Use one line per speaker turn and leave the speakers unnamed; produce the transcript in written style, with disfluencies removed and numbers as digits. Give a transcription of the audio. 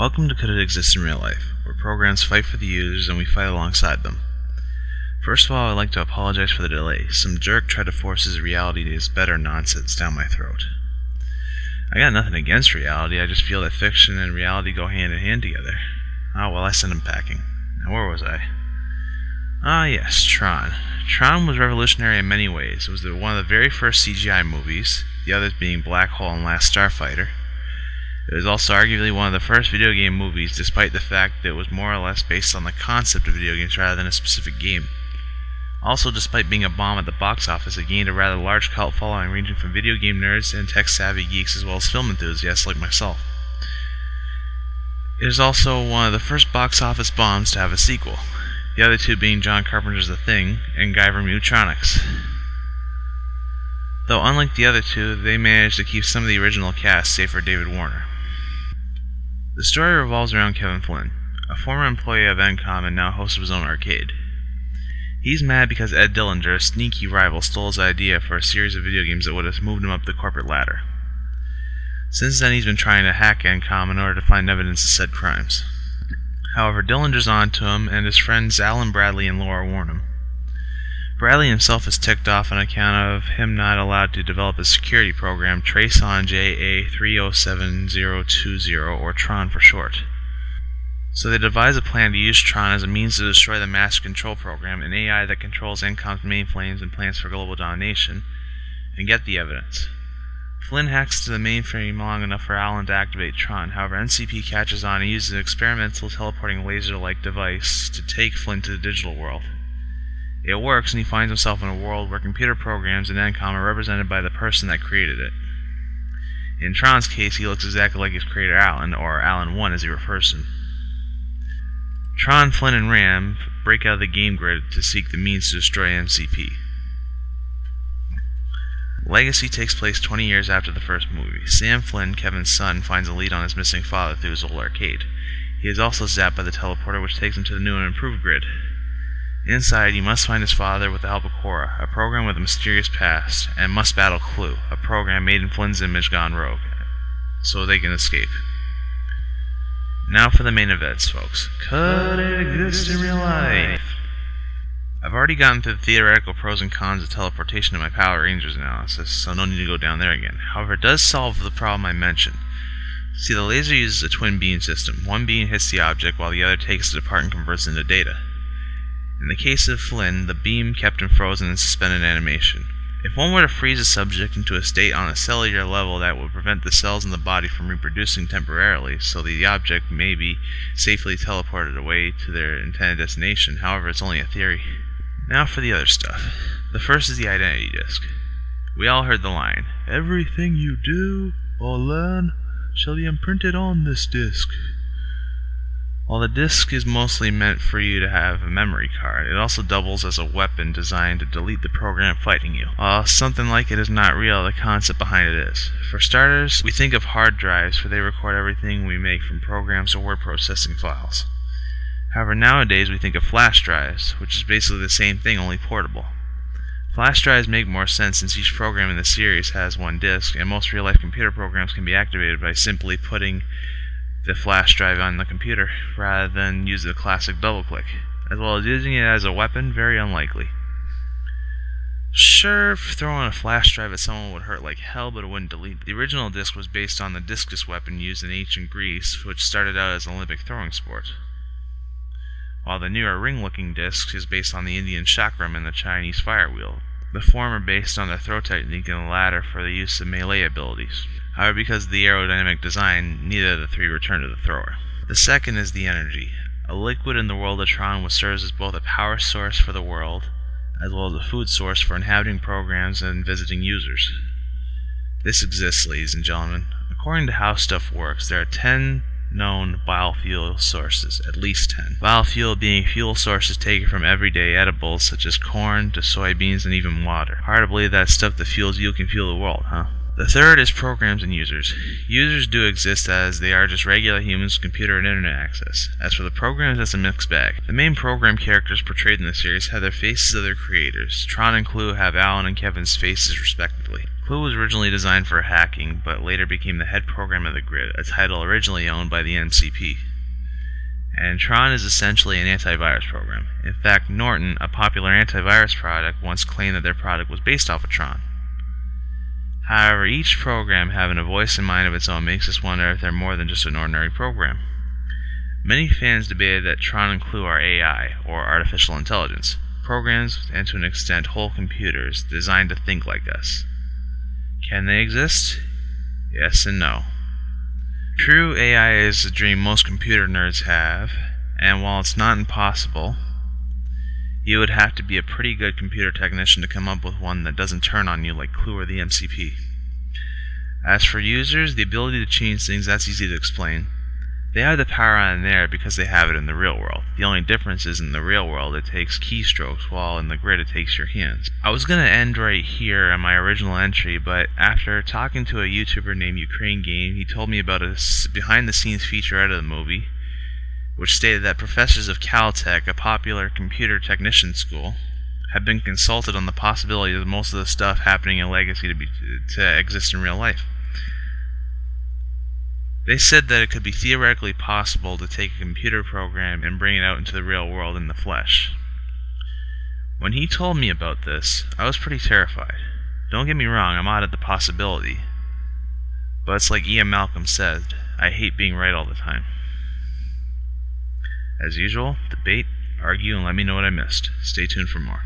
Welcome to Could It Exist in Real Life, where programs fight for the users and we fight alongside them. First of all, I'd like to apologize for the delay. Some jerk tried to force his reality is better nonsense down my throat. I got nothing against reality, I just feel that fiction and reality go hand in hand together. Oh well, I sent him packing. Now where was I? Ah yes, Tron. Tron was revolutionary in many ways. It was one of the very first CGI movies, the others being Black Hole and Last Starfighter. It was also arguably one of the first video game movies, despite the fact that it was more or less based on the concept of video games rather than a specific game. Also, despite being a bomb at the box office, it gained a rather large cult following ranging from video game nerds and tech-savvy geeks as well as film enthusiasts like myself. It is also one of the first box office bombs to have a sequel, the other two being John Carpenter's The Thing and Guyver Mutronics. Though unlike the other two, they managed to keep some of the original cast save for David Warner. The story revolves around Kevin Flynn, a former employee of Encom and now host of his own arcade. He's mad because Ed Dillinger, a sneaky rival, stole his idea for a series of video games that would have moved him up the corporate ladder. Since then, he's been trying to hack Encom in order to find evidence of said crimes. However, Dillinger's on to him, and his friends Alan Bradley and Laura warn him. Bradley himself is ticked off on account of him not allowed to develop a security program, Trace-On JA307020, or Tron for short. So they devise a plan to use Tron as a means to destroy the Master Control Program, an AI that controls Encom's mainframes and plans for global domination, and get the evidence. Flynn hacks to the mainframe long enough for Alan to activate Tron. However, NCP catches on and uses an experimental teleporting laser-like device to take Flynn to the digital world. It works, and he finds himself in a world where computer programs and Encom are represented by the person that created it. In Tron's case, he looks exactly like his creator Alan, or Alan 1 as he refers to him. Tron, Flynn, and Ram break out of the game grid to seek the means to destroy NCP. Legacy takes place 20 years after the first movie. Sam Flynn, Kevin's son, finds a lead on his missing father through his old arcade. He is also zapped by the teleporter, which takes him to the new and improved grid. Inside, he must find his father with the help of Cora, a program with a mysterious past, and must battle Clue, a program made in Flynn's image gone rogue, so they can escape. Now for the main events, folks. Could it exist in real life? I've already gotten through the theoretical pros and cons of teleportation in my Power Rangers analysis, so no need to go down there again. However, it does solve the problem I mentioned. See, the laser uses a twin beam system. One beam hits the object while the other takes it apart and converts it into data. In the case of Flynn, the beam kept him frozen in suspended animation. If one were to freeze a subject into a state on a cellular level, that would prevent the cells in the body from reproducing temporarily, so the object may be safely teleported away to their intended destination. However, it's only a theory. Now for the other stuff. The first is the identity disk. We all heard the line, "Everything you do or learn shall be imprinted on this disk." While the disk is mostly meant for you to have a memory card, it also doubles as a weapon designed to delete the program fighting you. While something like it is not real, the concept behind it is. For starters, we think of hard drives, for they record everything we make from programs or word processing files. However, nowadays we think of flash drives, which is basically the same thing, only portable. Flash drives make more sense since each program in the series has one disk, and most real-life computer programs can be activated by simply putting the flash drive on the computer, rather than use the classic double-click. As well as using it as a weapon, very unlikely. Sure, throwing a flash drive at someone would hurt like hell, but it wouldn't delete. The original disc was based on the discus weapon used in ancient Greece, which started out as an Olympic throwing sport. While the newer ring-looking disc is based on the Indian chakram and the Chinese fire wheel. The former based on the throw technique and the latter for the use of melee abilities. However, because of the aerodynamic design, neither of the three return to the thrower. The second is the energy. A liquid in the world of Tron which serves as both a power source for the world, as well as a food source for inhabiting programs and visiting users. This exists, ladies and gentlemen. According to how stuff works, there are 10 known biofuel sources, at least 10. Biofuel being fuel sources taken from everyday edibles such as corn to soybeans and even water. Hard to believe that stuff that fuels you can fuel the world, huh? The third is programs and users. Users do exist as they are just regular humans with computer and internet access. As for the programs, that's a mixed bag. The main program characters portrayed in the series have their faces of their creators. Tron and Clue have Alan and Kevin's faces respectively. Clue was originally designed for hacking, but later became the head program of the grid, a title originally owned by the NCP. And Tron is essentially an antivirus program. In fact, Norton, a popular antivirus product, once claimed that their product was based off of Tron. However, each program having a voice and mind of its own makes us wonder if they're more than just an ordinary program. Many fans debated that Tron and Clue are AI, or artificial intelligence, programs and to an extent whole computers designed to think like us. Can they exist? Yes and no. True, AI is a dream most computer nerds have, and while it's not impossible, you would have to be a pretty good computer technician to come up with one that doesn't turn on you like Clue or the MCP. As for users, the ability to change things, that's easy to explain. They have the power on there because they have it in the real world. The only difference is in the real world it takes keystrokes, while in the grid it takes your hands. I was going to end right here on my original entry, but after talking to a YouTuber named Ukraine Game, he told me about a behind-the-scenes featurette of the movie, which stated that professors of Caltech, a popular computer technician school, have been consulted on the possibility of most of the stuff happening in Legacy to exist in real life. They said that it could be theoretically possible to take a computer program and bring it out into the real world in the flesh. When he told me about this, I was pretty terrified. Don't get me wrong, I'm out at the possibility. But it's like Ian Malcolm said, I hate being right all the time. As usual, debate, argue, and let me know what I missed. Stay tuned for more.